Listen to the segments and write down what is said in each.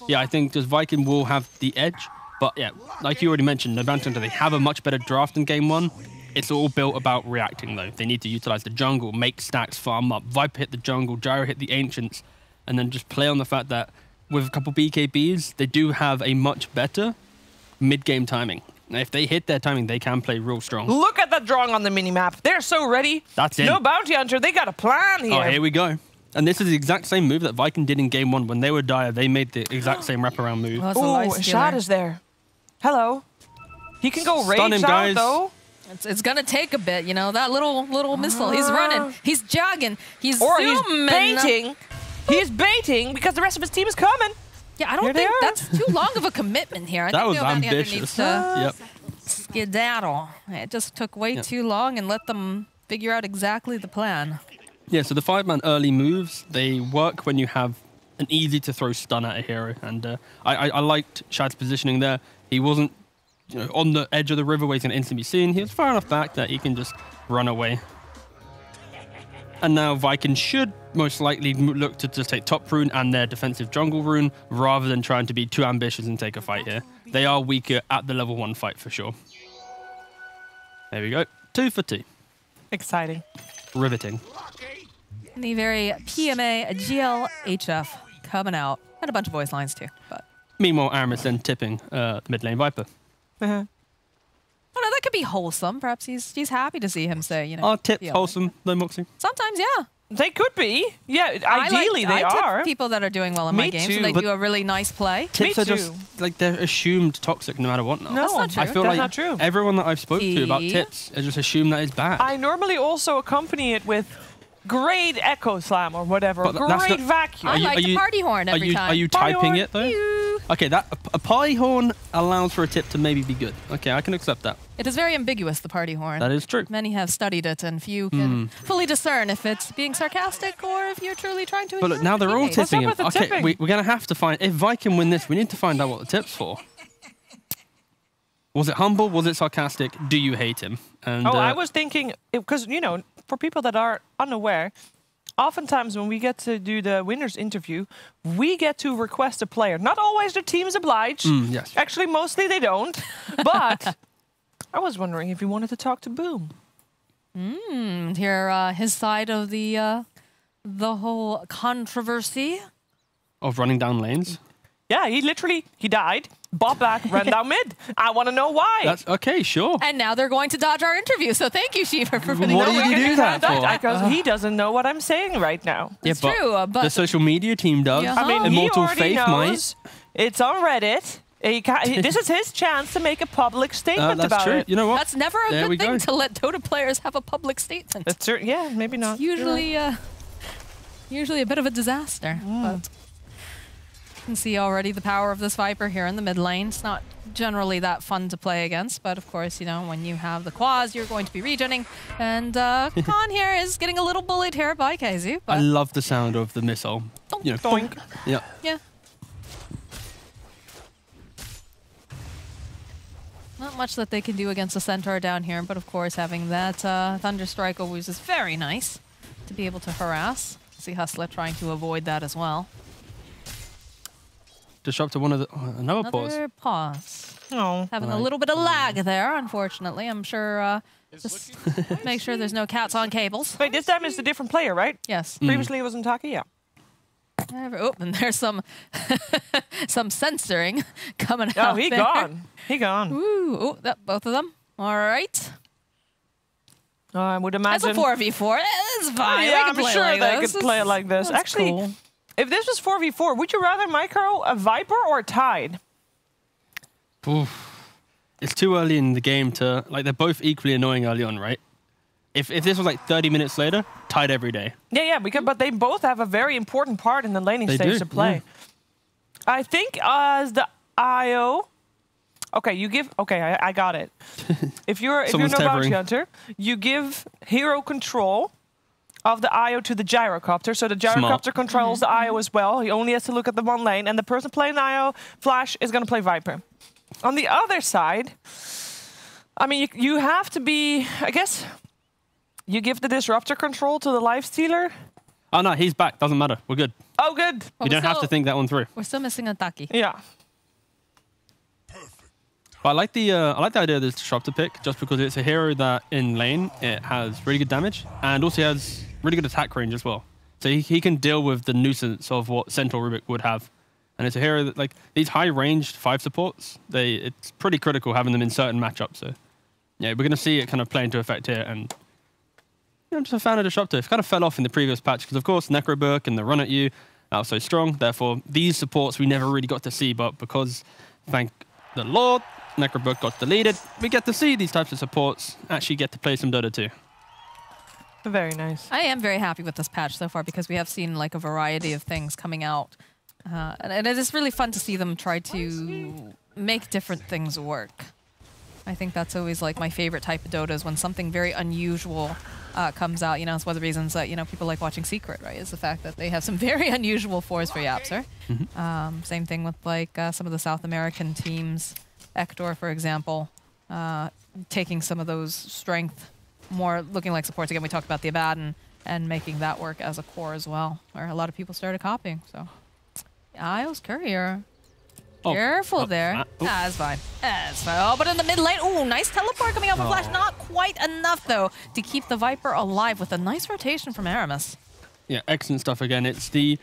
Yeah, I think just Viking will have the edge. But yeah, like you already mentioned, Novanta, they have a much better draft in game one. It's all built about reacting, though. They need to utilize the jungle, make stacks, farm up. Viper hit the jungle, Gyro hit the Ancients, and then just play on the fact that with a couple BKBs, they do have a much better mid-game timing. Now, if they hit their timing, they can play real strong. Look at that drawing on the minimap. They're so ready. That's it. No bounty hunter. They got a plan here. Oh, here we go. And this is the exact same move that Viking did in game one. When they were dire, they made the exact same wraparound move. Oh, Shad is there. Hello. He can go rage him, out, guys. though. It's going to take a bit, you know, that little missile. He's running. He's jogging. He's zooming. He's baiting. He's baiting because the rest of his team is coming. Yeah, I don't think that's too long of a commitment here. I that think was ambitious. Needs to skedaddle. It just took way too long and let them figure out exactly the plan. Yeah, so the 5-man early moves, they work when you have an easy-to-throw stun at a hero. And I liked Shad's positioning there. He wasn't on the edge of the river where he's going to instantly be seen. He was far enough back that he can just run away. And now Viking should most likely look to just take top rune and their defensive jungle rune rather than trying to be too ambitious and take a fight here. They are weaker at the level 1 fight for sure. There we go. 2 for 2. Exciting. Riveting. The very PMA GLHF coming out. And a bunch of voice lines too. But Meanwhile, Aramis then tipping mid lane Viper. Oh, no, that could be wholesome. Perhaps he's happy to see him say, you know. Are tips wholesome, though, Moxie? Sometimes, yeah. They could be. Yeah, ideally they are. I tip people that are doing well in my games, and they do a really nice play. Tips are just, like, they're assumed toxic no matter what now. No, that's not true. I feel that's like not true. Everyone that I've spoken to about tips has just assumed that it's bad. I normally also accompany it with great echo slam or whatever. Great vacuum. I like the party horn every time. Are you typing it, though? Okay, a party horn allows for a tip to maybe be good. Okay, I can accept that. It is very ambiguous, the party horn. That is true. Many have studied it, and few can fully discern if it's being sarcastic or if you're truly trying to. But look, now they're all tipping him. Okay, we're going to have to find... If Viking win this, we need to find out what the tip's for. Was it humble? Was it sarcastic? Do you hate him? And, I was thinking... Because, you know, for people that are unaware... Oftentimes when we get to do the winner's interview, we get to request a player. Not always the team's obliged. Yes. Actually, mostly they don't. But I was wondering if you wanted to talk to Boom. Hear his side of the whole controversy. Of running down lanes? Yeah, he died, bobbed back, ran down mid. I want to know why. That's okay, sure. And now they're going to dodge our interview, so thank you, Shiva, for putting What that did you do that for? Because he doesn't know what I'm saying right now. It's true, but the social media team does. I mean, Immortal he Faith knows. It's on Reddit. This is his chance to make a public statement that's about true. it. You know what? That's never a good thing to let Dota players have a public statement. That's true. Yeah, maybe not. It's usually, usually a bit of a disaster. But you can see already the power of this Viper here in the mid lane. It's not generally that fun to play against, but of course, you know, when you have the quads, you're going to be regenning. And Khan here is getting a little bullied here by KZ. I love the sound of the missile. You know, Doink. Yeah. Yeah. Not much that they can do against the Centaur down here, but of course having that Thunderstrike always is very nice to be able to harass. See Hustler trying to avoid that as well. Disruptor one of the... another pause. Another pause. Oh. Having a little bit of lag there, unfortunately. I'm sure... just make sure there's no cats on cables. Wait, this time it's a different player, right? Yes. Previously it was Taki, yeah. Oh, and there's some some censoring coming out. Oh, he there. gone. He gone. Ooh, both of them. All right. I would imagine. That's a 4v4. It's fine. Yeah, I'm sure they could play it like this. Actually, cool. If this was 4v4, would you rather micro a Viper or a Tide? Oof. It's too early in the game to... Like, they're both equally annoying early on, right? If this was like 30 minutes later, Tide every day. Yeah, but they both have a very important part in the laning stage to play. Yeah. I think as the IO... Okay, you give... Okay, I got it. If you're no bounty hunter, you give hero control of the IO to the gyrocopter. So the gyrocopter controls the IO as well. He only has to look at the one lane. And the person playing the IO Flash is going to play Viper. On the other side, I mean, you have to be... I guess... You give the disruptor control to the lifestealer. Oh, no, he's back. Doesn't matter. We're good. Oh, good. You don't have to think that one through. We're still missing a Taki. Yeah. But I like the idea of this disruptor pick just because it's a hero that in lane it has really good damage and also has really good attack range as well. So he can deal with the nuisance of what Centaur Rubik would have. And it's a hero that, like, these high ranged 5 supports, it's pretty critical having them in certain matchups. So yeah, we're gonna see it kind of play into effect here. And I'm just a fan of disruptor. It kind of fell off in the previous patch because of course Necrobook and the run at you that was so strong. Therefore these supports we never really got to see, but because thank the Lord Necrobook got deleted, we get to see these types of supports actually get to play some Dota 2. Very nice. I am very happy with this patch so far because we have seen like a variety of things coming out. And it is really fun to see them try to make different things work. I think that's always like my favorite type of Dota is when something very unusual comes out. You know, it's one of the reasons that, you know, people like watching Secret, right? Is the fact that they have some very unusual fours for Yapser. Same thing with like some of the South American teams. Ector, for example, taking some of those strength, more looking like supports. Again, we talked about the Abaddon and making that work as a core as well, where a lot of people started copying. So, Isles Courier. Careful there. That's fine. That's fine. Oh, but in the mid lane, ooh, nice teleport coming out from Flash. Not quite enough, though, to keep the Viper alive with a nice rotation from Aramis. Yeah, excellent stuff again. It's the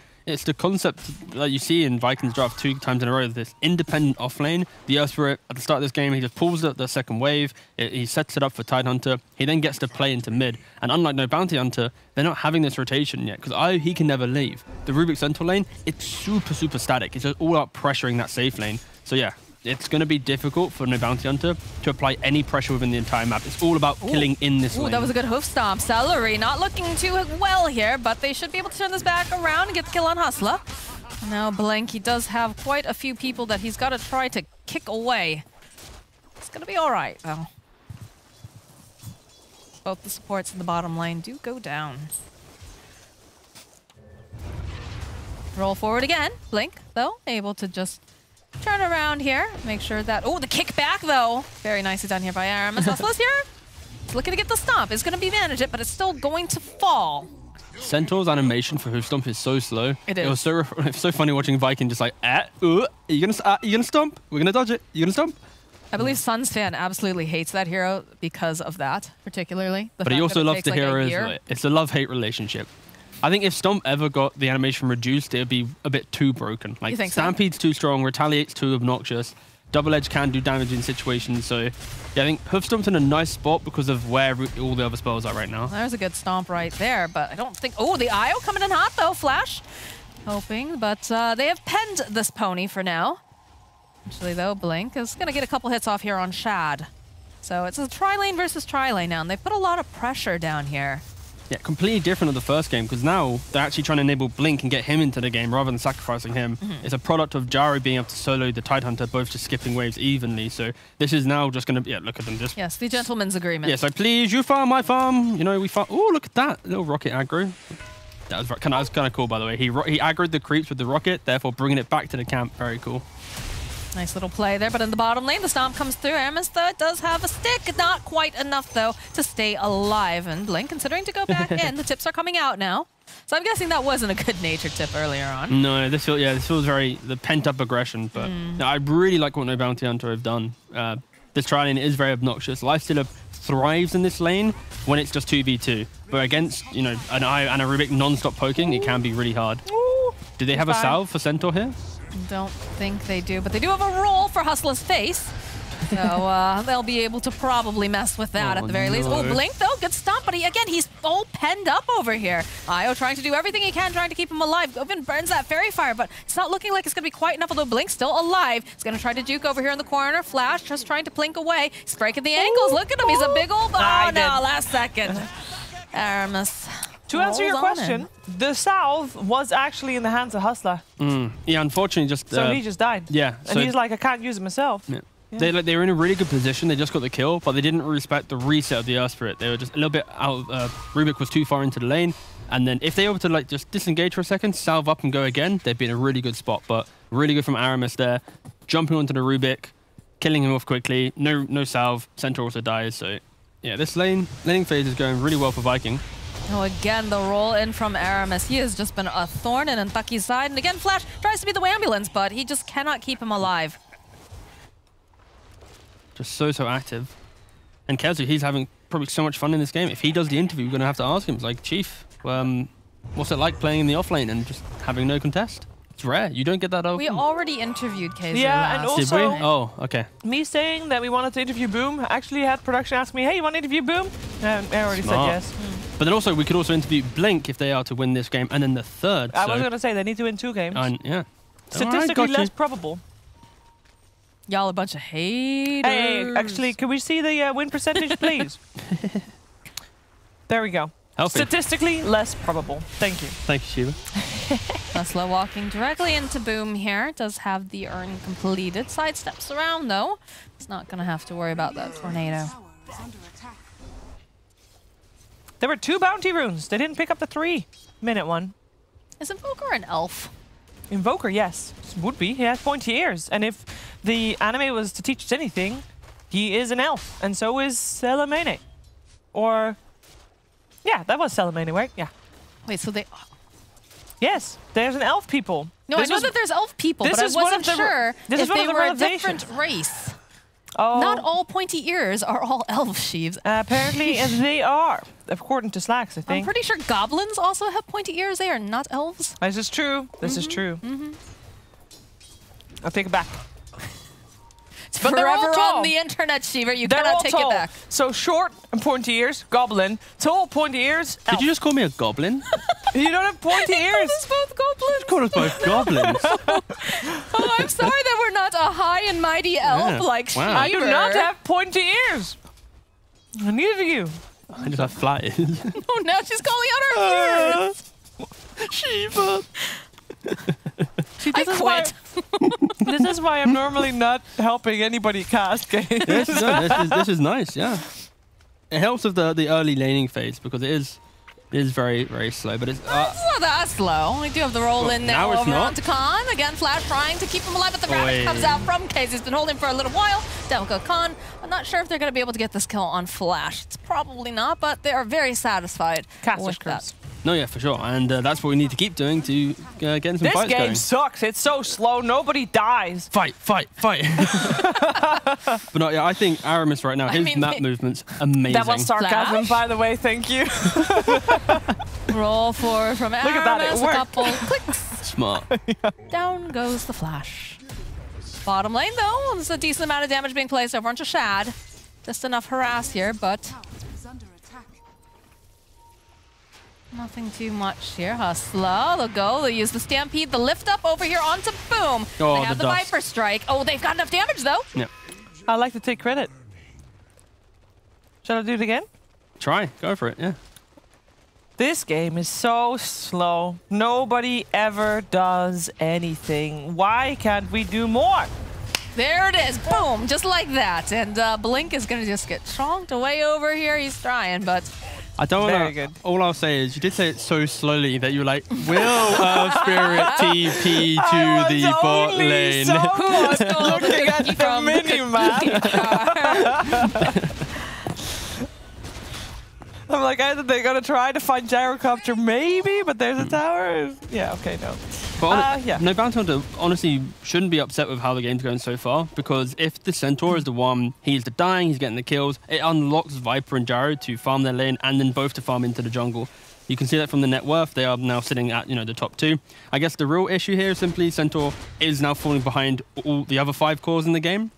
concept that you see in Vikings draft 2 times in a row, this independent offlane. The Earth Spirit, at the start of this game, he just pulls the second wave, he sets it up for Tidehunter, he then gets to play into mid. And unlike No Bounty Hunter, they're not having this rotation yet, because he can never leave. The Rubik Centaur lane, it's super, super static. It's just all out pressuring that safe lane. So yeah, it's going to be difficult for No Bounty Hunter to apply any pressure within the entire map. It's all about killing in this lane. That was a good hoof stomp. Celery not looking too well here, but they should be able to turn this back around and get the kill on Hustler. Now Blank, he does have quite a few people that he's got to try to kick away. It's going to be all right, though. Both the supports in the bottom lane do go down. Roll forward again. Blink, though, able to just turn around here, make sure that... Oh, the kickback, though. Very nicely done here by Aramis. Hustler's here. It's looking to get the stomp. It's going to be managed it, but it's still going to fall. Centaur's animation for hoof stomp is so slow. It is. It was so funny watching Viking just like, are you gonna stomp? We're gonna dodge it. You gonna stomp? I believe Sun's fan absolutely hates that hero because of that, particularly. But he also loves the hero as well. It's a love-hate relationship. I think if Stomp ever got the animation reduced, it would be a bit too broken. Like, Stampede's too strong, Retaliate's too obnoxious, Double Edge can do damage in situations, so yeah, I think Hoof Stomp's in a nice spot because of where all the other spells are right now. There's a good stomp right there, but I don't think... Oh, the IO coming in hot, though, Flash. Hoping, but they have penned this pony for now. Actually, though, Blink is going to get a couple hits off here on Shad. So it's a tri-lane versus tri-lane now, and they put a lot of pressure down here. Yeah, completely different of the first game, because now they're actually trying to enable Blink and get him into the game rather than sacrificing him. It's a product of Jari being able to solo the Tidehunter, both just skipping waves evenly. So this is now just going to... Yeah, look at them just... Yes, the gentleman's agreement. Yeah, so please, you farm, I farm. You know, we farm... Oh, look at that. Little rocket aggro. That was kind of cool, by the way. He aggroed the creeps with the rocket, therefore bringing it back to the camp. Very cool. Nice little play there, but in the bottom lane, the stomp comes through. Aramis, though, does have a stick. Not quite enough, though, to stay alive. And Blink considering to go back in. The tips are coming out now. So I'm guessing that wasn't a good-natured tip earlier on. No, this feels very the pent-up aggression. But no, I really like what No Bounty Hunter have done. This tri-lane is very obnoxious. Lifestealer thrives in this lane when it's just 2v2. But against, you know, an Eye and a Rubik non-stop poking, it can be really hard. Do they have a salve for Centaur here? Don't think they do, but they do have a roll for Hustler's face. So they'll be able to probably mess with that at the very least. Oh, Blink, though, good stomp, but he's all penned up over here. Io trying to do everything he can, trying to keep him alive. Govin burns that Fairy Fire, but it's not looking like it's going to be quite enough, although Blink's still alive. He's going to try to juke over here in the corner. Flash just trying to plink away. He's breaking the ankles. Look at him. He's a big old... Oh, no, last second. Aramis. To answer your question, the salve was actually in the hands of Hustler. Yeah, unfortunately, just... So he just died. Yeah. And he's like, I can't use it myself. Yeah. Yeah. They were in a really good position. They just got the kill, but they didn't respect the reset of the Earth Spirit. They were just a little bit out. Rubik was too far into the lane, and then if they were to like just disengage for a second, salve up and go again, they'd be in a really good spot. But really good from Aramis there, jumping onto the Rubik, killing him off quickly. No salve. Centaur also dies. So yeah, this laning phase is going really well for Viking. Oh, again, the roll in from Aramis. He has just been a thorn in Ntaki's side. And again, Flash tries to be the ambulance, but he just cannot keep him alive. Just so active. And Kezu, he's having probably so much fun in this game. If he does the interview, we're going to have to ask him. It's like, Chief, what's it like playing in the offlane and just having no contest? It's rare. You don't get that often. We already interviewed KZ Yeah, and also, did we? Oh, okay. Me saying that we wanted to interview Boom actually had production ask me, hey, you want to interview Boom? And I already said yes. But then also, we could also interview Blink if they are to win this game, and then the third. I was going to say, they need to win 2 games. Yeah. Statistically less probable. Y'all a bunch of haters. Hey, actually, can we see the win percentage, please? There we go. Healthy. Statistically less probable. Thank you. Thank you, Shiva. Tesla walking directly into Boom here. Does have the urn completed. Sidesteps around, though. It's not going to have to worry about that tornado. There were 2 bounty runes. They didn't pick up the 3-minute one. Is Invoker an elf? Invoker, yes. Would be. He has pointy ears. And if the anime was to teach us anything, he is an elf. And so is Selamene. Or... yeah, that was Selamene, right? Yeah. Wait, so they... Yes, there's an elf people. No, I know that there's elf people, but I wasn't sure if they were a different race. Oh. Not all pointy ears are all elf sheaves. Apparently they are, according to Slacks, I think. I'm pretty sure goblins also have pointy ears. They are not elves. This is true. This is true. I'll take it back. It's forever on the internet, Shiva. You cannot take it back. So short and pointy ears, goblin. Tall, pointy ears, elf. Did you just call me a goblin? You don't have pointy ears. Us both goblins. You called us both goblins. Oh, I'm sorry that we're not a high and mighty elf like Shiva. Wow. I do not have pointy ears. Neither do you. I just have flat ears. Oh, now she's calling out our ears. Shiva. See, I quit. This is why I'm normally not helping anybody cast games. This is nice, yeah. It helps with the early laning phase because it is very, very slow, but it's It's not that slow. We do have the roll in now over onto Khan. Again, Flash trying to keep him alive, but the rabbit comes out from Case. He's been holding for a little while. Down goes Khan. I'm not sure if they're going to be able to get this kill on Flash. It's probably not, but they are very satisfied with that. No, yeah, for sure. And that's what we need to keep doing to get in some this fights game going. sucks. It's so slow. Nobody dies. Fight. But no, yeah, I think Aramis right now, his map movement's amazing. That was sarcasm, by the way. Thank you. Roll forward from Aramis. Look at that. It worked. A couple clicks. Smart. Down goes the Flash. Bottom lane, though, there's a decent amount of damage being placed over onto Shad. Just enough harass here, but... nothing too much here. Hustler, they'll go. They'll use the Stampede, the lift up over here onto Boom. Oh, they have the Viper Strike. Oh, they've got enough damage, though. Yeah. I like to take credit. Shall I do it again? Try. Go for it, yeah. This game is so slow. Nobody ever does anything. Why can't we do more? There it is. Boom. Just like that. And Blink is going to just get chonked away over here. He's trying, but... I don't want to. All I'll say is you did say it so slowly that you were like, will Spirit TP to the bot lane? So looking at the mini-map. I'm like, either they're going to try to find gyrocopter, maybe, but there's a tower. Yeah, okay, no. But yeah. No, Bounty Hunter honestly shouldn't be upset with how the game's going so far, because if the Centaur is the one, he's the dying, he's getting the kills, it unlocks Viper and Gyro to farm their lane and then both to farm into the jungle. You can see that from the net worth. They are now sitting at, the top 2. I guess the real issue here is simply Centaur is now falling behind all the other 5 cores in the game.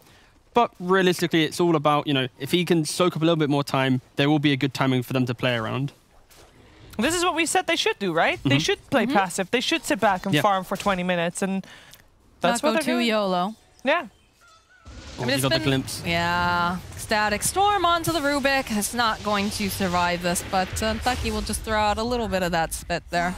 But realistically, it's all about, if he can soak up a little bit more time, there will be a good timing for them to play around. This is what we said they should do, right? They should play passive. They should sit back and farm for 20 minutes, and that's what they're doing. YOLO. Yeah. Oh, you got the glimpse. Yeah. Static Storm onto the Rubik. It's not going to survive this, but Tucky will just throw out a little bit of that spit there.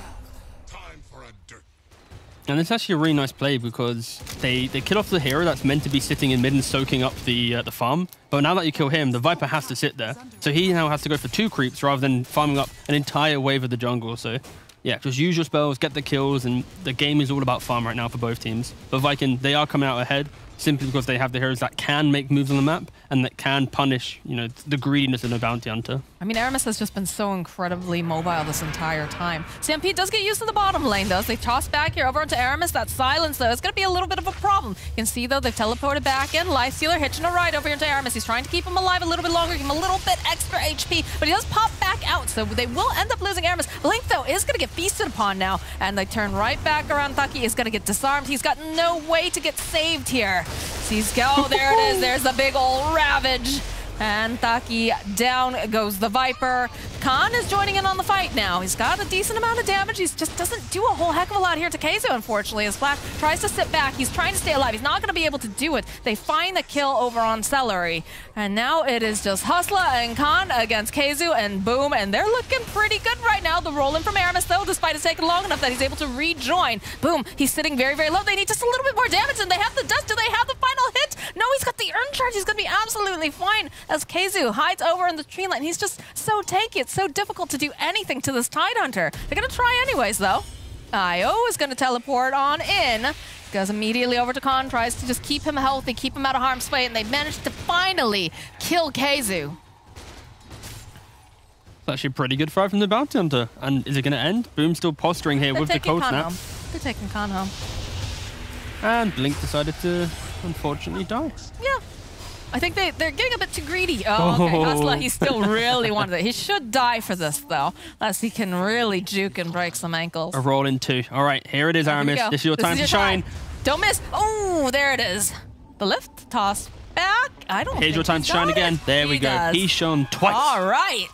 And it's actually a really nice play because they kill off the hero that's meant to be sitting in mid and soaking up the farm. But now that you kill him, the Viper has to sit there. So he now has to go for 2 creeps rather than farming up an entire wave of the jungle. So yeah, just use your spells, get the kills, and the game is all about farm right now for both teams. But Viking, they are coming out ahead. simply because they have the heroes that can make moves on the map and that can punish, you know, the greediness of a bounty hunter. I mean, Aramis has just been so incredibly mobile this entire time. Stampede does get used to the bottom lane, though. As they toss back here over into Aramis. That silence, though, is going to be a little bit of a problem. You can see, though, they've teleported back in. Lifestealer hitching a ride over here into Aramis. He's trying to keep him alive a little bit longer, give him a little bit extra HP, but he does pop back out, so they will end up losing Aramis. Blink, though, is going to get feasted upon now, and they turn right back around. Taki is going to get disarmed. He's got no way to get saved here. Oh, there it is. There's the big old Ravage. And Taki, down goes the Viper. Khan is joining in on the fight now. He's got a decent amount of damage. He just doesn't do a whole heck of a lot here to Keizo, unfortunately, as Flash tries to sit back. He's trying to stay alive. He's not going to be able to do it. They find the kill over on Celery. And now it is just Hustler and Khan against Keizo, and boom, and they're looking pretty good right now. The roll in from Aramis, though, despite it taking long enough that he's able to rejoin. Boom, he's sitting very, very low. They need just a little bit more damage, and they have the dust. Do they have the final hit? No, he's got the urn charge. He's going to be absolutely fine as Keizo hides over in the tree line. He's just so tanky. It's so difficult to do anything to this Tidehunter. They're going to try anyways, though. IO is going to teleport on in. Goes immediately over to Khan, tries to just keep him healthy, keep him out of harm's way, and they managed to finally kill Keizo. It's actually a pretty good fight from the bounty hunter. And is it going to end? Boom still posturing here with the cold snap. They're taking Khan home. And Blink decided to, unfortunately, die. Yeah. I think they're getting a bit too greedy. Oh, okay. Hustler, he still really wanted it. He should die for this, though, unless he can really juke and break some ankles. A roll in 2. All right, here it is, Aramis. This is your time to shine. Don't miss. Oh, there it is. The lift toss back. I don't Here's your time to shine again. There we go. He's shone twice. All right.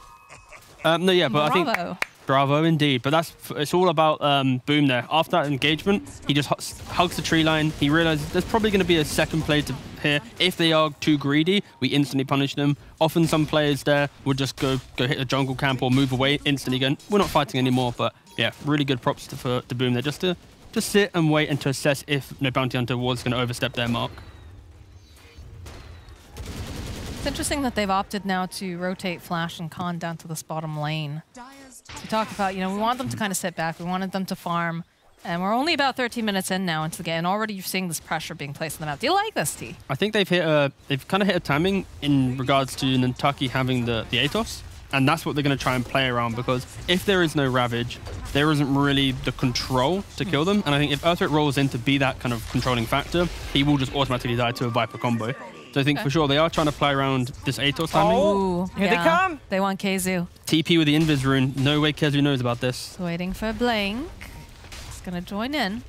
No, yeah, but Bravo. I think... Bravo, indeed. But it's all about Boom there. After that engagement, he just hugs the tree line. He realizes there's probably going to be a second play here. If they are too greedy, we instantly punish them. Often some players there would just go hit a jungle camp or move away instantly again. We're not fighting anymore, but yeah, really good props to Boom there. Just to sit and wait and to assess if no bounty hunter was going to overstep their mark. It's interesting that they've opted now to rotate Flash and Khan down to this bottom lane. We talked about, you know, we want them to kind of sit back. We wanted them to farm. And we're only about 13 minutes in now into the game, and already you're seeing this pressure being placed on the map. Do you like this, T? I think they've kind of hit a timing in regards to Nantucky having the Atos. And that's what they're going to try and play around, because if there is no Ravage, there isn't really the control to kill them. And I think if Earthquake rolls in to be that kind of controlling factor, he will just automatically die to a Viper combo. So I think for sure they are trying to play around this Atos timing. Oh, here they come. They want Keizo. TP with the Invis rune. No way Keizo knows about this. Waiting for Blink. He's going to join in.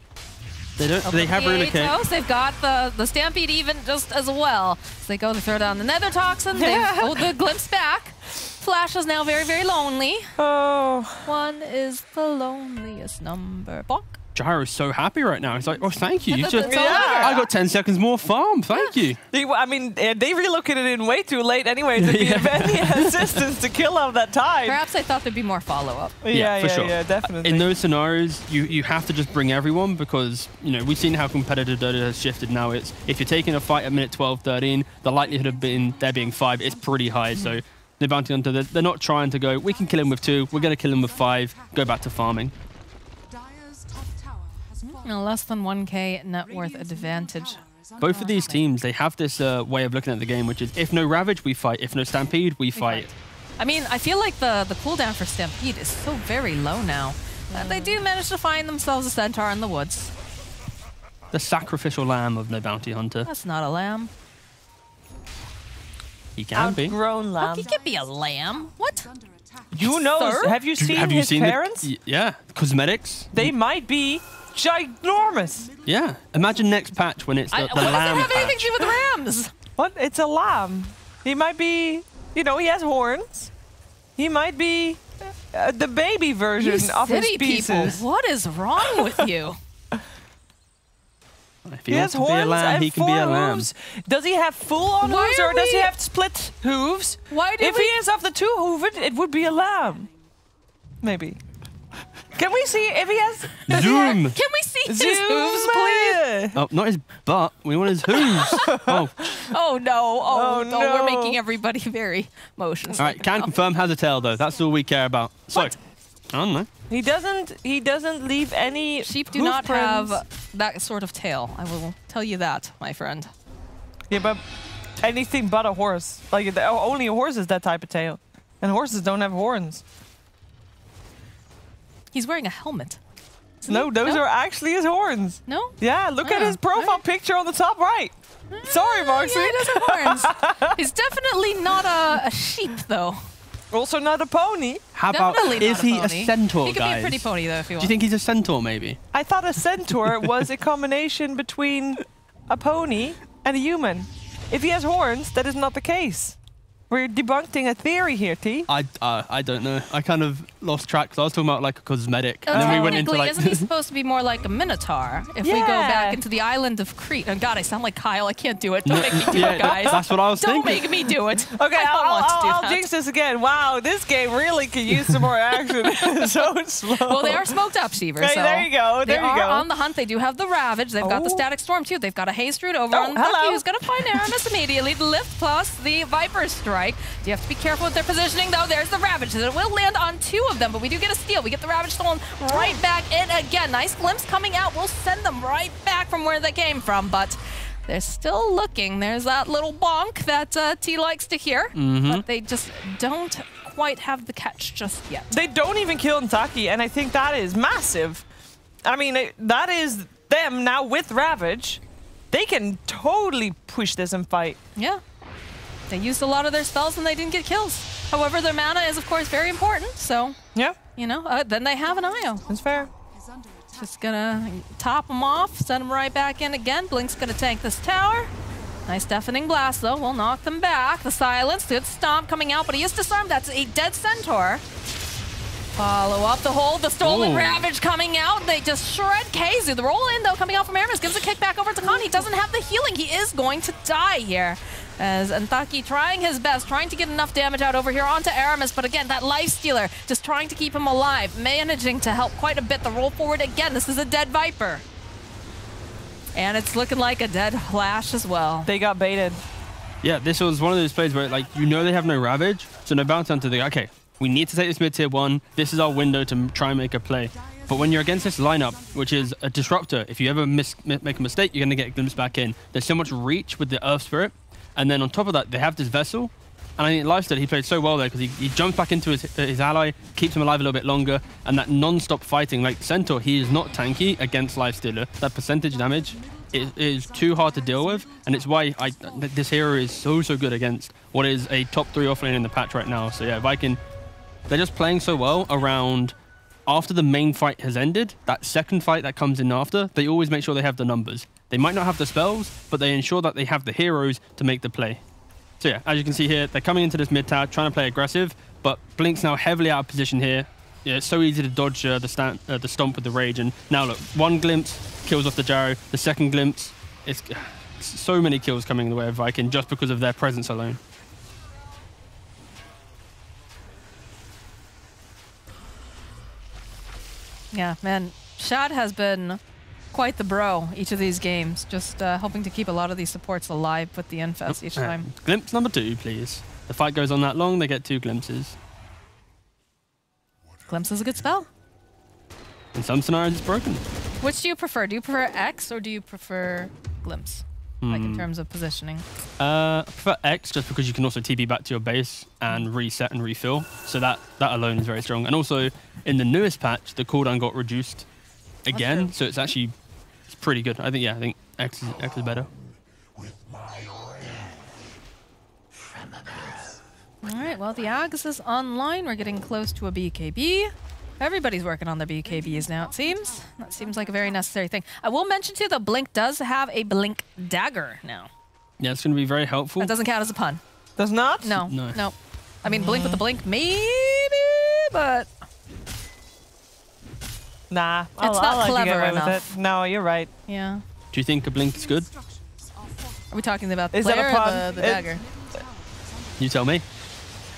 They don't. They have Runic. They've got the Stampede even just as well. So they go to throw down the Nether Toxin. They the glimpse back. Flash is now very, very lonely. Oh. One is the loneliest number. Bonk. Gyro's so happy right now. He's like, oh, thank you. I got 10 seconds more farm. Thank you. I mean, they relocated in way too late anyway to be of any assistance to kill out that time. Perhaps they thought there'd be more follow-up. Yeah, for sure. Yeah, definitely. In those scenarios, you have to just bring everyone, because, you know, we've seen how competitive Dota has shifted now. It's if you're taking a fight at minute 12, 13, the likelihood of there being 5 is pretty high. So the bounty hunter, they're not trying to go, we can kill him with 2, we're going to kill him with 5, go back to farming. Less than 1k net worth advantage. Both of these teams, they have this way of looking at the game, which is if no Ravage, we fight. If no Stampede, we fight. I mean, I feel like the cooldown for Stampede is so very low now. They do manage to find themselves a centaur in the woods. The sacrificial lamb of no bounty hunter. That's not a lamb. He can be. Outgrown lamb. He can be a lamb. What? You know, Sir? have you seen his parents? Yeah, cosmetics. They might be ginormous. Yeah. Imagine next patch when it's the lamb patch. What does that have anything to do with rams? What? It's a lamb. He might be, you know, he has horns. He might be the baby version of his pieces. People, what is wrong with you? If he wants to be a lamb, he can be a lamb. Hooves. Does he have full-on hooves, or does he have split hooves? If he is of the 2-hooved, it would be a lamb. Maybe. Can we see if he has... Zoom! Can we see his hooves, please? Oh, not his butt. We want his hooves. Oh. Oh, no. Oh, no. We're making everybody very motion. All right, can confirm has a tail, though. That's all we care about. So, What? I don't know. He doesn't leave any Sheep do not have that sort of tail. I will tell you that, my friend. Yeah, but anything but a horse. Like, only a horse is that type of tail. And horses don't have horns. He's wearing a helmet. No, those are actually his horns. No? Yeah, look at his profile picture on the top right. Sorry, Moxie. Yeah, he does have horns. He's definitely not a sheep, though. Also not a pony. How about, is he a centaur, He could guys? be a pretty pony, though, if you want. Do you think he's a centaur, maybe? I thought a centaur was a combination between a pony and a human. If he has horns, that is not the case. We're debunking a theory here, T. I don't know. I kind of lost track because I was talking about like a cosmetic, and then we went into like. Isn't he supposed to be more like a minotaur? If we go back into the island of Crete. Oh God, I sound like Kyle. I can't do it. Don't make me do it, guys. That's what I was thinking. Don't make me do it. Okay, I'll that. jinx this again. Wow, this game really could use some more action. So slow. Well, they are smoked up, Seaver. Okay, so there you go. They are on the hunt. They do have the Ravage. They've got the Static Storm too. They've got a Haste Root over on Bucky, who's going to find Aramis immediately. The Lift plus the Viper Strike. Do you have to be careful with their positioning, though? There's the Ravage. It will land on 2 of them, but we do get a steal. We get the Ravage stolen right back in again. Nice glimpse coming out. We'll send them right back from where they came from, but they're still looking. There's that little bonk that T likes to hear, but they just don't quite have the catch just yet. They don't even kill Ntaki, and I think that is massive. I mean, that is them now with Ravage. They can totally push this and fight. Yeah. They used a lot of their spells and they didn't get kills. However, their mana is, of course, very important. So, yeah, you know, then they have an IO. That's fair. Just gonna top them off, send them right back in again. Blink's gonna tank this tower. Nice deafening blast, though. We'll knock them back. The silence, good stomp coming out, but he is disarmed. That's a dead centaur. Follow up the hold, the stolen Ravage coming out. They just shred Keizu. The roll in, though, coming out from Aramis gives a kick back over to Khan. He doesn't have the healing. He is going to die here. As Ntaki trying his best, trying to get enough damage out over here onto Aramis, but again, that life stealer just trying to keep him alive, managing to help quite a bit. The roll forward again, this is a dead Viper. And it's looking like a dead Flash as well. They got baited. Yeah, this was one of those plays where, like, you know they have no Ravage, so no bounce onto the, okay, we need to take this mid tier 1. This is our window to try and make a play. But when you're against this lineup, which is a disruptor, if you ever make a mistake, you're going to get a glimpse back in. There's so much reach with the Earth Spirit. And then on top of that, they have this Vessel. And I think Lifestead, he played so well there because he jumps back into his ally, keeps him alive a little bit longer. And that non-stop fighting, like Centaur, he is not tanky against Lifestealer. That percentage damage is too hard to deal with. And it's why this hero is so good against what is a top 3 offlane in the patch right now. So yeah, Viking, they're just playing so well around after the main fight has ended. That second fight that comes in after, they always make sure they have the numbers. They might not have the spells, but they ensure that they have the heroes to make the play. So yeah, as you can see here, they're coming into this mid tower, trying to play aggressive, but Blink's now heavily out of position here. Yeah, it's so easy to dodge the stomp with the rage. And now look, one glimpse kills off the Jarrow. The second glimpse, it's so many kills coming the way of Viking just because of their presence alone. Yeah, man, Shad has been quite the bro each of these games, just helping to keep a lot of these supports alive with the infest each time. Glimpse number 2, please. The fight goes on that long, they get 2 glimpses. Glimpse is a good spell. In some scenarios, it's broken. Which do you prefer? Do you prefer X or do you prefer Glimpse? Like in terms of positioning? I prefer X just because you can also TP back to your base and reset and refill. So that alone is very strong. And also, in the newest patch, the cooldown got reduced again. So it's actually pretty good. I think X is better. All right, well, the Ags is online. We're getting close to a BKB. Everybody's working on their BKBs now, it seems. That seems like a very necessary thing. I will mention, too, that Blink does have a Blink Dagger now. Yeah, it's going to be very helpful. That doesn't count as a pun. Does not? No. I mean, Blink with the Blink, maybe, but... Nah, it's not clever enough. No, you're right. Yeah. Do you think a Blink is good? Are we talking about the player or the dagger? You tell me.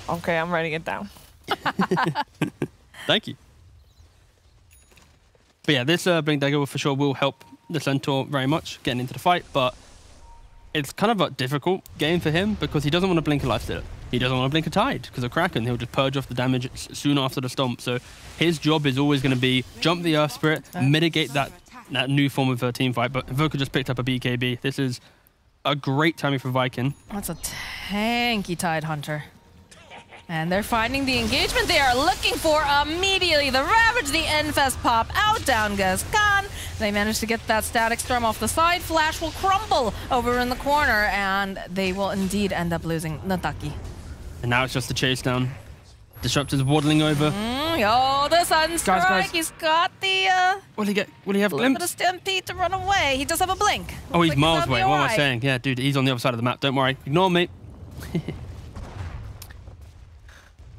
Okay, I'm writing it down. Thank you. But yeah, this Blink Dagger for sure will help the Centaur very much getting into the fight, but it's kind of a difficult game for him because he doesn't want to blink a Lifestealer. He doesn't want to blink a Tide because of Kraken. He'll just purge off the damage soon after the stomp. So his job is always going to be jump the Earth Spirit, mitigate that new form of team fight. But Invoker just picked up a BKB. This is a great timing for Viking. That's a tanky Tidehunter. And they're finding the engagement they are looking for immediately. The Ravage, the Infest pop out. Down goes Khan. They managed to get that Static Storm off the side. Flash will crumble over in the corner, and they will indeed end up losing Nataki. And now it's just the chase down. Disruptor's waddling over. Oh, the Sunstrike. Guys. He's got the... Will he get? Will he have a little bit glimpse? of Stampede to run away. He does have a blink. Oh, he's Looks like miles gonna away. be What am I alright. saying? Yeah, dude, he's on the other side of the map. Don't worry. Ignore me.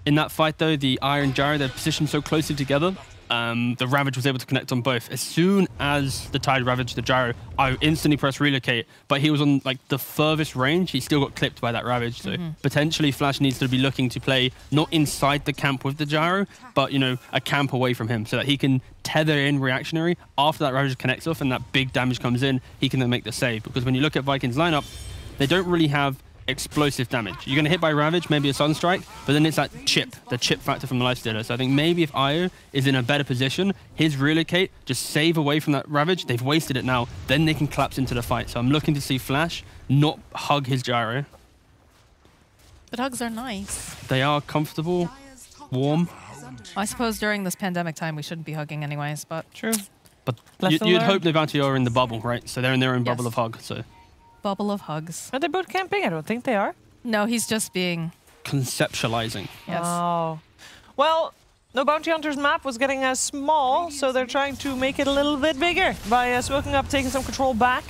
In that fight, though, the Iron Gyro, they're positioned so closely together. The Ravage was able to connect on both. As soon as the Tide ravaged the Gyro, I instantly pressed relocate, but he was on like the furthest range. He still got clipped by that Ravage, so potentially Flash needs to be looking to play not inside the camp with the Gyro, but, you know, a camp away from him so that he can tether in reactionary. After that Ravage connects off and that big damage comes in, he can then make the save. Because when you look at Vikings lineup, they don't really have explosive damage. You're going to hit by Ravage, maybe a Sunstrike, but then it's that chip, the chip factor from the Lifestealer. So I think maybe if IO is in a better position, his relocate, just save away from that Ravage. They've wasted it now. Then they can collapse into the fight. So I'm looking to see Flash not hug his Gyro. But hugs are nice. They are comfortable, warm. I suppose during this pandemic time we shouldn't be hugging anyways, but... True. But Lesson you'd learned. hope Levanti are in the bubble, right? So they're in their own bubble Yes. of hug. So Bubble of hugs. Are they boot camping? I don't think they are. No, he's just being... conceptualizing. Yes. Oh. Well, No Bounty Hunter's map was getting small, so they're trying to make it a little bit bigger by smoking up, taking some control back.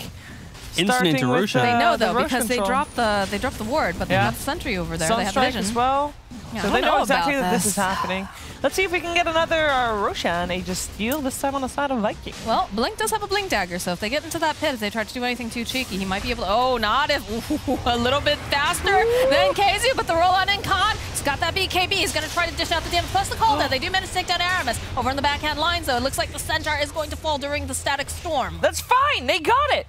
Instant into starting with, Roshan. They know the though Roche because control. they dropped the ward, but they Yeah. have the sentry over there. They have Sunstrike vision as well. Yeah, So I they don't know know exactly about that this this. is happening. Let's see if we can get another Roshan Aegis steal, this time on the side of Viking. Well, Blink does have a Blink Dagger, so if they get into that pit, if they try to do anything too cheeky, he might be able to... Oh, not if... Ooh, a little bit faster than KZ, but the roll-on in Khan. He's got that BKB. He's going to try to dish out the damage, plus the cold. They do manage to take down Aramis. Over in the backhand lines, though, it looks like the Centaur is going to fall during the Static Storm. That's fine, they got it!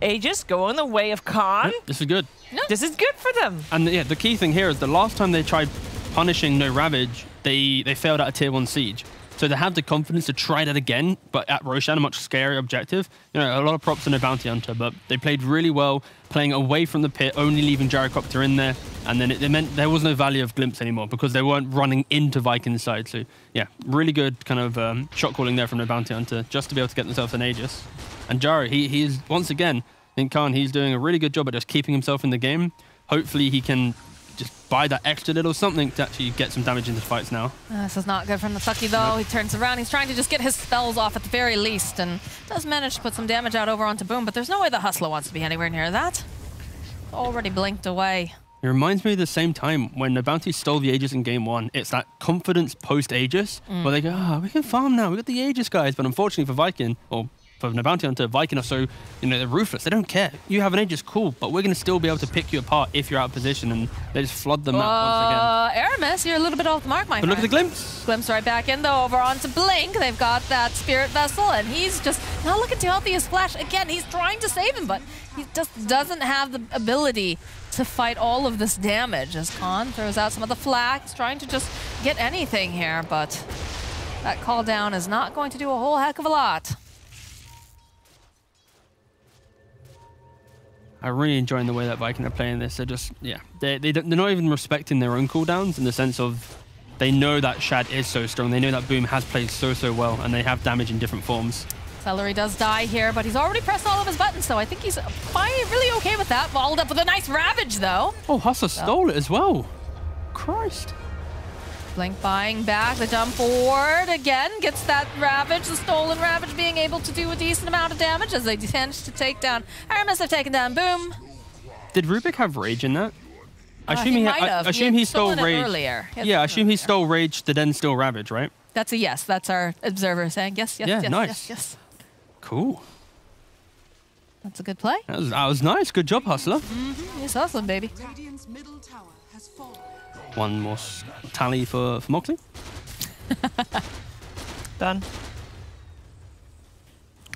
Aegis go in the way of Khan. Yep, this is good. This is good for them. And yeah, the key thing here is the last time they tried punishing No Ravage, they failed at a tier 1 siege. So they have the confidence to try that again, but at Roshan, a much scarier objective. You know, a lot of props to No Bounty Hunter, but they played really well, playing away from the pit, only leaving Gyrocopter in there, and then it meant there was no value of Glimpse anymore because they weren't running into Viking's side. So yeah, really good kind of shot calling there from No Bounty Hunter, just to be able to get themselves an Aegis. And Gyro, he is, once again, I think Khan, he's doing a really good job at just keeping himself in the game. Hopefully he can just buy that extra little something to actually get some damage into the fights now. This is not good from the Tucky, though. He turns around. He's trying to just get his spells off at the very least, and does manage to put some damage out over onto Boom, but there's no way the Hustler wants to be anywhere near that. Already blinked away. It reminds me of the same time when the Bounty stole the Aegis in game 1. It's that confidence post-Aegis where they go, we can farm now. We got the Aegis, guys. But unfortunately for Viking, or for No Bounty Hunter, Viking are so, they're ruthless. They don't care. You have an Aegis, cool, but we're going to still be able to pick you apart if you're out of position, and they just flood the map once again. Aramis, you're a little bit off the mark, my But friend. look at the Glimpse. Glimpse right back in, though, over onto Blink. They've got that Spirit Vessel, and he's just not looking too healthy as Flash. Again, he's trying to save him, but he just doesn't have the ability to fight all of this damage as Khan throws out some of the flags, trying to just get anything here, but that call down is not going to do a whole heck of a lot. I'm really enjoying the way that Viking are playing this. They're just, they're not even respecting their own cooldowns in the sense of they know that Shad is so strong. They know that Boom has played so well, and they have damage in different forms. Celery does die here, but he's already pressed all of his buttons, so I think he's fine, really okay with that. Followed up with a nice Ravage, though. Oh, Hustler stole it as well. Christ. Blink buying back, the jump forward again, gets that Ravage, the stolen Ravage being able to do a decent amount of damage as they manage to take down Aramis. Have taken down Boom. Did Rubik have Rage in that? I assume He might have. I assume he stole stolen it Rage. earlier. Yeah, I assume he stole Rage to then steal Ravage, right? That's a yes. That's our observer saying yes, yes, Yeah, yes, nice. yes, yes. Cool. That's a good play. That was nice. Good job, Hustler. It's awesome, baby. Radiant's middle tower has fallen. One more tally for Moxley. Done.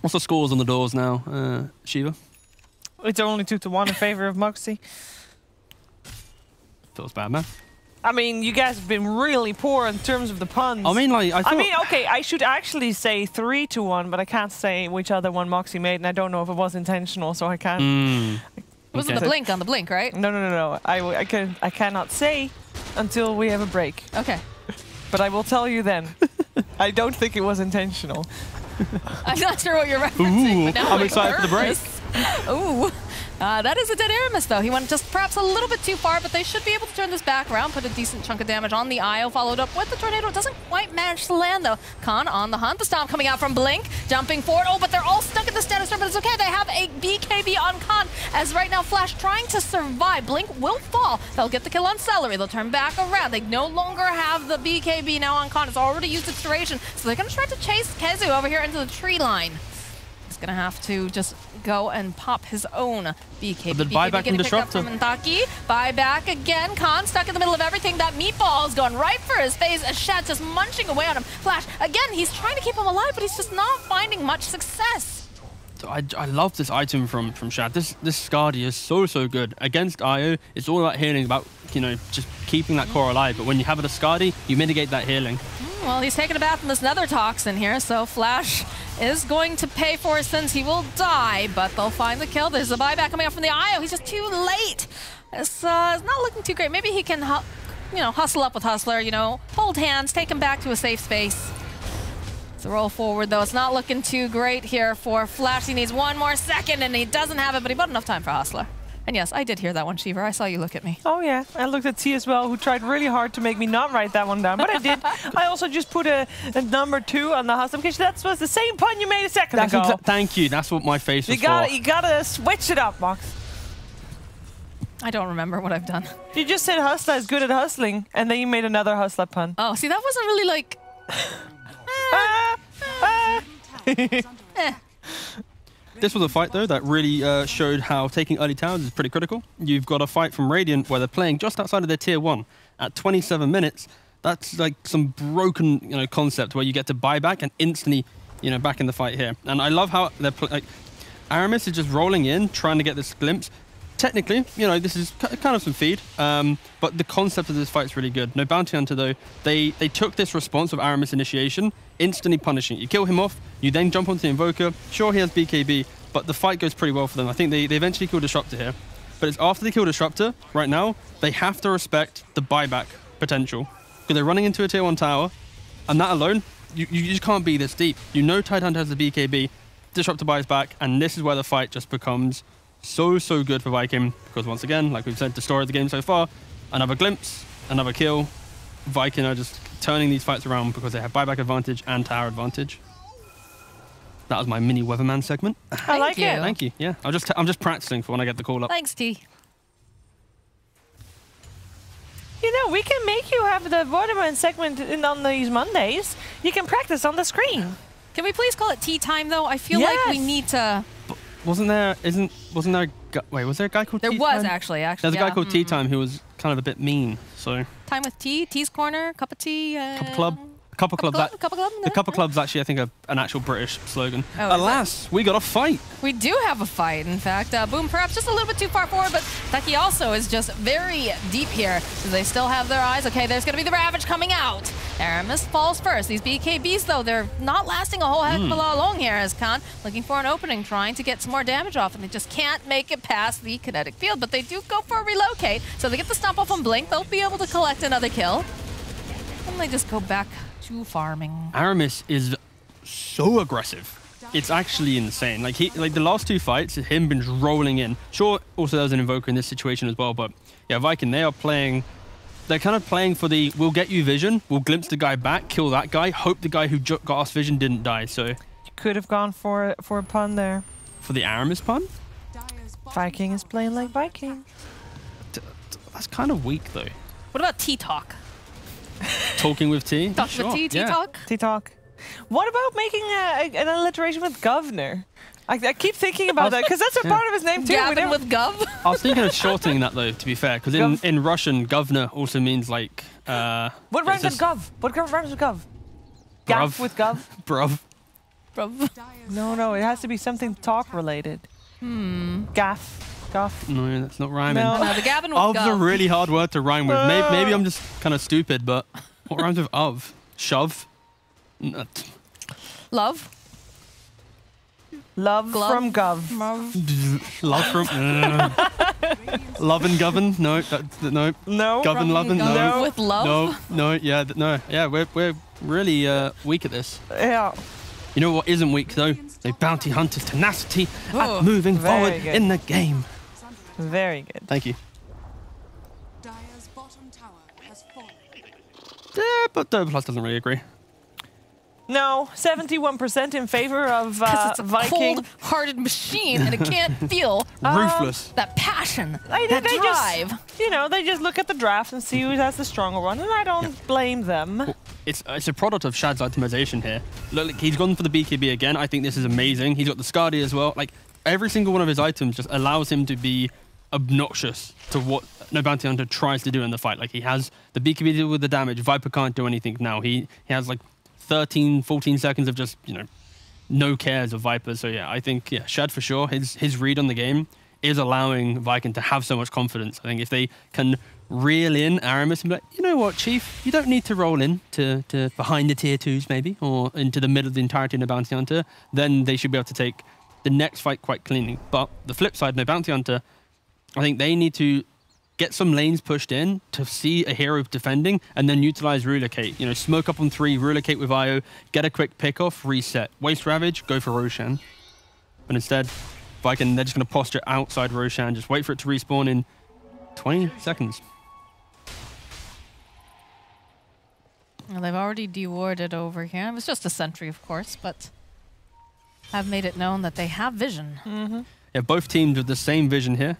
What's the scores on the doors now, Shiva? It's only 2-1 in favor of Moxie. Feels bad, man. I mean, you guys have been really poor in terms of the puns. I mean, like, I mean, okay, I should actually say 3-1, but I can't say which other one Moxie made, and I don't know if it was intentional, so I can't. It wasn't the blink on the blink, right? No. I cannot say until we have a break. Okay. But I will tell you then. I don't think it was intentional. I'm not sure what you're referencing. Ooh, but now I'm excited for the break. Ooh. That is a dead Aramis, though. He went just perhaps a little bit too far, but they should be able to turn this back around, put a decent chunk of damage on the IO, followed up with the Tornado. It doesn't quite manage to land, though. Khan on the hunt. The Stomp coming out from Blink, jumping forward. Oh, but they're all stuck in the status storm, but it's okay. They have a BKB on Khan, as right now Flash trying to survive. Blink will fall. They'll get the kill on Celery. They'll turn back around. They no longer have the BKB now on Khan. It's already used its duration, so they're going to try to chase Kezu over here into the tree line. He's going to have to just go and pop his own BKB. The buyback from Disruptor. Buyback again. Khan stuck in the middle of everything. That meatball is going right for his face. As Shad just munching away on him. Flash, again, he's trying to keep him alive, but he's just not finding much success. I love this item from Shad. This Skadi is so good. Against IO, it's all about healing, about, you know, just keeping that core alive. But when you have a Skadi, you mitigate that healing. Well, he's taking a bath in this nether toxin here, so Flash is going to pay for his sins. He will die, but they'll find the kill. There's a buyback coming up from the IO. He's just too late. It's not looking too great. Maybe he can, hustle up with Hustler, hold hands, take him back to a safe space. It's a roll forward, though. It's not looking too great here for Flash. He needs one more second, and he doesn't have it, but he bought enough time for Hustler. And yes, I did hear that one, Shiver. I saw you look at me. Oh, yeah. I looked at T as well, who tried really hard to make me not write that one down. But I did. I also just put a number 2 on the Hustle, because that was the same pun you made a second ago. Thank you. That's what my face was for. You gotta switch it up, Mox. I don't remember what I've done. You just said Hustler is good at hustling, and then you made another Hustler pun. Oh, see, that wasn't really like... This was a fight, though, that really showed how taking early towers is pretty critical. You've got a fight from Radiant where they're playing just outside of their tier 1 at 27 minutes. That's like some broken, concept where you get to buy back and instantly, back in the fight here. And I love how they're like Aramis is just rolling in, trying to get this glimpse. Technically, this is kind of some feed, but the concept of this fight is really good. No Bounty Hunter, though. They took this response of Aramis initiation, instantly punishing it. You kill him off, you then jump onto the Invoker. Sure, he has BKB, but the fight goes pretty well for them. I think they eventually kill Disruptor here. But it's after they kill Disruptor, right now, they have to respect the buyback potential. Because they're running into a tier 1 tower, and that alone, you just can't be this deep. Tidehunter has the BKB, Disruptor buys back, and this is where the fight just becomes so good for Viking, because once again, like we've said, the story of the game so far, another glimpse, another kill. Viking are just turning these fights around because they have buyback advantage and tower advantage. That was my mini Weatherman segment. I like it. Thank you. Yeah, I'm just practicing for when I get the call up. Thanks, T. We can make you have the Weatherman segment on these Mondays. You can practice on the screen. Can we please call it tea time, though? I feel like we need to... Wasn't there was there a guy called There Tea was Time? actually. There's a guy called Tea Time who was kind of a bit mean, so. Time with tea, Tea's Corner, cup of tea. Couple Club. The Couple Club's actually, I think, an actual British slogan. Oh, alas, we got a fight. We do have a fight, in fact. Boom, perhaps just a little bit too far forward, but Taki also is just very deep here. They still have their eyes. Okay, there's going to be the Ravage coming out. Aramis falls first. These BKBs, though, they're not lasting a whole heck of a lot long here, as Khan looking for an opening, trying to get some more damage off, and they just can't make it past the kinetic field, but they do go for a relocate, so they get the stomp off on Blink. They'll be able to collect another kill, and they just go back to farming. Aramis is so aggressive. It's actually insane. Like the last 2 fights, him been rolling in. Sure, also there was an Invoker in this situation as well, but yeah, Viking, they're kind of playing for the we'll get you vision, we'll glimpse the guy back, kill that guy, hope the guy who got us vision didn't die. So you could have gone for a pun there. For the Aramis pun? Viking is playing like Viking. That's kind of weak though. What about T-Talk? Talking with T? Talk with T, T-Talk? T-Talk. What about making an alliteration with governor? I keep thinking about that, because that's a part of his name too. Gavin with Gov? I was thinking of shortening that though, to be fair, because in Russian, governor also means like... what rhymes with gov? What rhymes with gov? Gaff with gov? Bruv. Bruv. No, it has to be something talk related. Gaff. Scuff. No, that's not rhyming. No. No, the Gavin with Of's a Gov. really hard word to rhyme with. Maybe I'm just kind of stupid, but what rhymes with of? Shove? Nut. Love. Love Glove. from Gov. Love from... Love and govern? No, no. No. Govern, lovin'? No. No. With love. No, yeah, no. Yeah, we're really weak at this. Yeah. You know what isn't weak, though? The Bounty Hunter's tenacity Ooh, at moving forward good. in the game. Very good. Thank you. Dire's bottom tower has fallen. Yeah, but Plus doesn't really agree. No, 71% in favor of Because it's a Viking. cold-hearted machine, and it can't feel Ruthless. that passion, I that think they drive. just, you know, they just look at the draft and see who has the stronger one, and I don't blame them. It's a product of Shad's itemization here. Look, like, he's gone for the BKB again. I think this is amazing. He's got the Skadi as well. Like, every single one of his items just allows him to be obnoxious to what no Bounty Hunter tries to do in the fight. Like, he has the BKB deal with the damage. Viper can't do anything now. He has, like, 13, 14 seconds of just, you know, no cares of Viper. So, yeah, I think, yeah, Shad for sure. His read on the game is allowing Viking to have so much confidence. I think if they can reel in Aramis and be like, you know what, Chief, you don't need to roll in to behind the tier 2s maybe, or into the middle of the entirety of No Bounty Hunter, then they should be able to take the next fight quite cleanly. But the flip side, No Bounty Hunter, I think they need to get some lanes pushed in to see a hero defending and then utilize Relocate. You know, smoke up on 3, Relocate with IO, get a quick pick off, reset. Waste Ravage, go for Roshan. But instead, Viking, they're just going to posture outside Roshan, just wait for it to respawn in 20 seconds. Well, they've already dewarded over here. It was just a sentry, of course, but have made it known that they have vision. Mm-hmm. Yeah, both teams with the same vision here.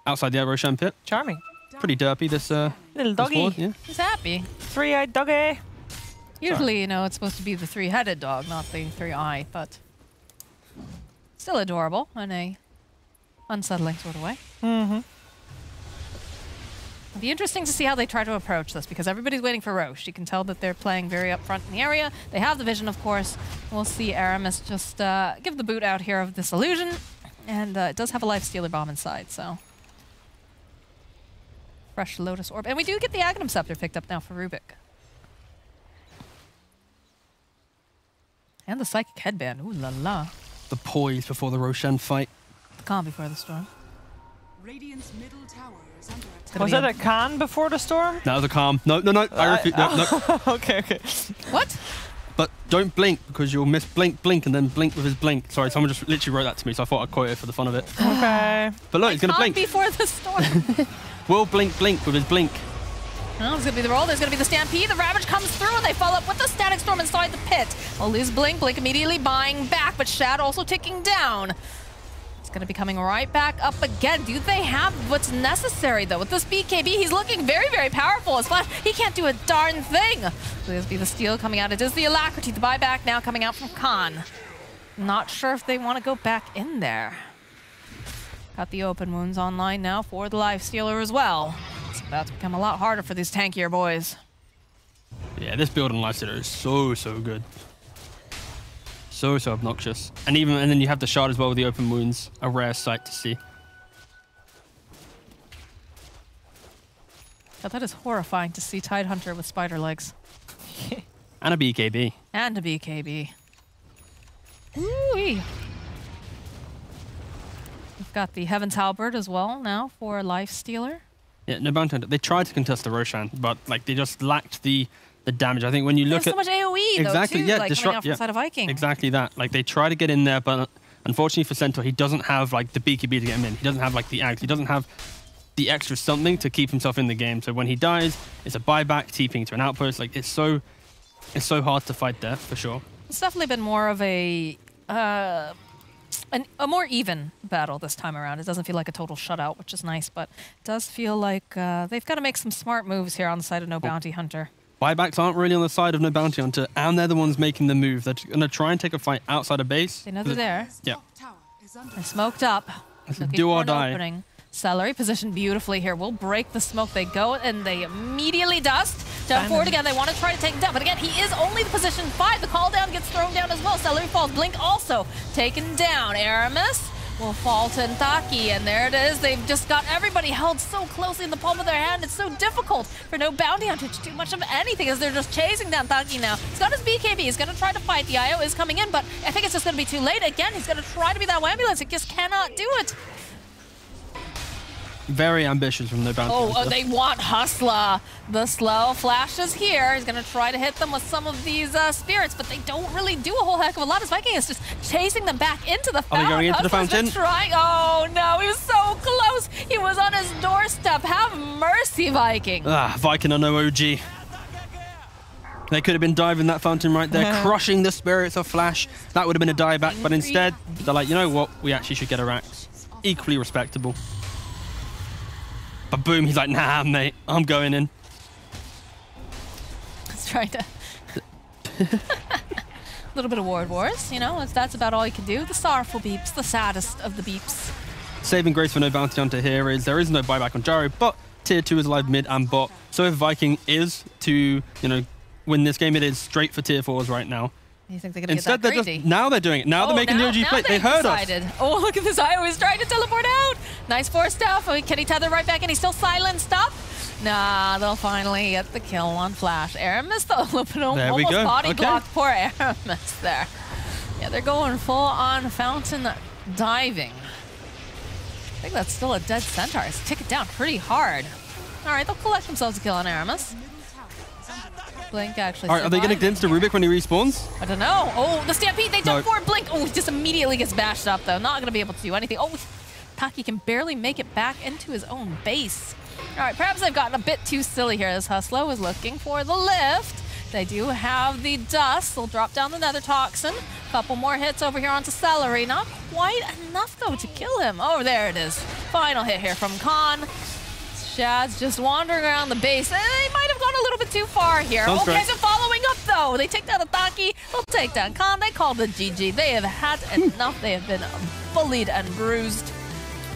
Outside the Roshan pit. Charming. Pretty derpy, this Little this doggy. board, yeah. He's happy. Three-eyed doggy. Usually, you know, it's supposed to be the three-headed dog, not the three-eye, but still adorable in a unsettling sort of way. Mm-hmm. It'll be interesting to see how they try to approach this, because everybody's waiting for Roche. You can tell that they're playing very upfront in the area. They have the vision, of course. We'll see Aramis just give the boot out here of this illusion, and it does have a life stealer bomb inside, so... Fresh Lotus Orb. And we do get the Aghanim Scepter picked up now for Rubik. And the Psychic Headband. Ooh la la. The poise before the Roshan fight. The calm before the storm. Radiant's middle tower is under attack. Was that a con before the storm? That was a calm. No, I refuse. No. Okay. What? But don't blink, because you'll miss blink, and then blink with his blink. Sorry, someone just literally wrote that to me, so I thought I'd quote it for the fun of it. Okay. But look, he's going to blink. Before the storm. Will blink with his blink. Well, there's going to be the roll, there's going to be the Stampede, the Ravage comes through, and they follow up with the Static Storm inside the pit. Well, lose Blink immediately buying back, but Shad also ticking down. It's going to be coming right back up again. Do they have what's necessary, though? With this BKB, he's looking very, very powerful. His Flash, he can't do a darn thing. So there's be the steal coming out. It is the Alacrity, the buyback now coming out from Khan. Not sure if they want to go back in there. Got the open wounds online now for the Life Stealer as well. It's about to become a lot harder for these tankier boys. Yeah, this build on Lifestealer is so good. So obnoxious. And then you have the shard as well with the open wounds. A rare sight to see. But that is horrifying to see Tidehunter with spider legs. And a BKB. And a BKB. Ooh-wee. We've got the Heaven's Halberd as well now for Life Stealer. Yeah, no Bounty Hunter. They tried to contest the Roshan, but like they just lacked the damage. I think when you look There's so much AoE exactly, though, too, yeah, like coming out from the side of Viking. Exactly that. Like they try to get in there, but unfortunately for Centaur, he doesn't have like the BKB to get him in. He doesn't have like the Axe. He doesn't have the extra something to keep himself in the game. So when he dies, it's a buyback, TPing to an outpost. Like it's so hard to fight there for sure. It's definitely been more of a more even battle this time around. It doesn't feel like a total shutout, which is nice, but it does feel like they've got to make some smart moves here on the side of No Bounty Hunter. Buybacks aren't really on the side of No Bounty Hunter, and they're the ones making the move. They're going to try and take a fight outside of base. They know they're there. Yeah. Tower is under They're smoked up. It's a Looking do for or an die. opening. Celery positioned beautifully here. Will break the smoke. They go and they immediately dust. Down forward again. They want to try to take him down. But again, he is only the position 5. The call down gets thrown down as well. Celery falls. Blink also taken down. Aramis will fall to Ntaki, and there it is. They've just got everybody held so closely in the palm of their hand. It's so difficult for no bounty hunter to do much of anything as they're just chasing down Ntaki now. He's got his BKB. He's going to try to fight. The IO is coming in, but I think it's just going to be too late. Again, he's going to try to be that ambulance. He just cannot do it. Very ambitious from no bounty hunter. Oh, they want Hustler. The slow flash is here. He's going to try to hit them with some of these spirits, but they don't really do a whole heck of a lot. As Viking is just chasing them back into the fountain. Are we going into the fountain? Oh, no. He was so close. He was on his doorstep. Have mercy, Viking. Ah, Viking are no OG. They could have been diving that fountain right there, crushing the spirits of Flash. That would have been a dieback, but instead, they're like, you know what? We actually should get a Rax. Equally respectable. But boom, he's like, nah, mate, I'm going in. Let's try to... A little bit of Ward Wars, you know, that's about all you can do. The sorrowful beeps, the saddest of the beeps. Saving grace for no bounty hunter here is there is no buyback on Gyro, but tier 2 is alive mid and bot. So if Viking is to, you know, win this game, it is straight for tier 4s right now. You think they're going to get that they're crazy? just, now they're doing it. Now they're making the OG play. They heard us. Oh, look at this. I was trying to teleport out. Nice force stuff. Can he tether right back in? He's still silenced up. Nah, they'll finally get the kill on Flash. Aramis, though, almost body blocked poor Aramis there. Yeah, they're going full on fountain diving. I think that's still a dead Centaur. He's tick it down pretty hard. All right, they'll collect themselves a kill on Aramis. Blink actually. All right, are they going to glimpse to Rubik when he respawns? I don't know. Oh, the Stampede, they jump forward. Blink. Oh, he just immediately gets bashed up, though. Not going to be able to do anything. Oh, Taki can barely make it back into his own base. All right, perhaps they've gotten a bit too silly here. This Hustler is looking for the lift. They do have the dust. They'll drop down the Nether Toxin. Couple more hits over here onto Celery. Not quite enough, though, to kill him. Oh, there it is. Final hit here from Khan. Shad's just wandering around the base. They might have gone a little bit too far here. Sounds okay, so following up, though. They take down the Taki. They'll take down Khan. They call the GG. They have had enough. They have been bullied and bruised.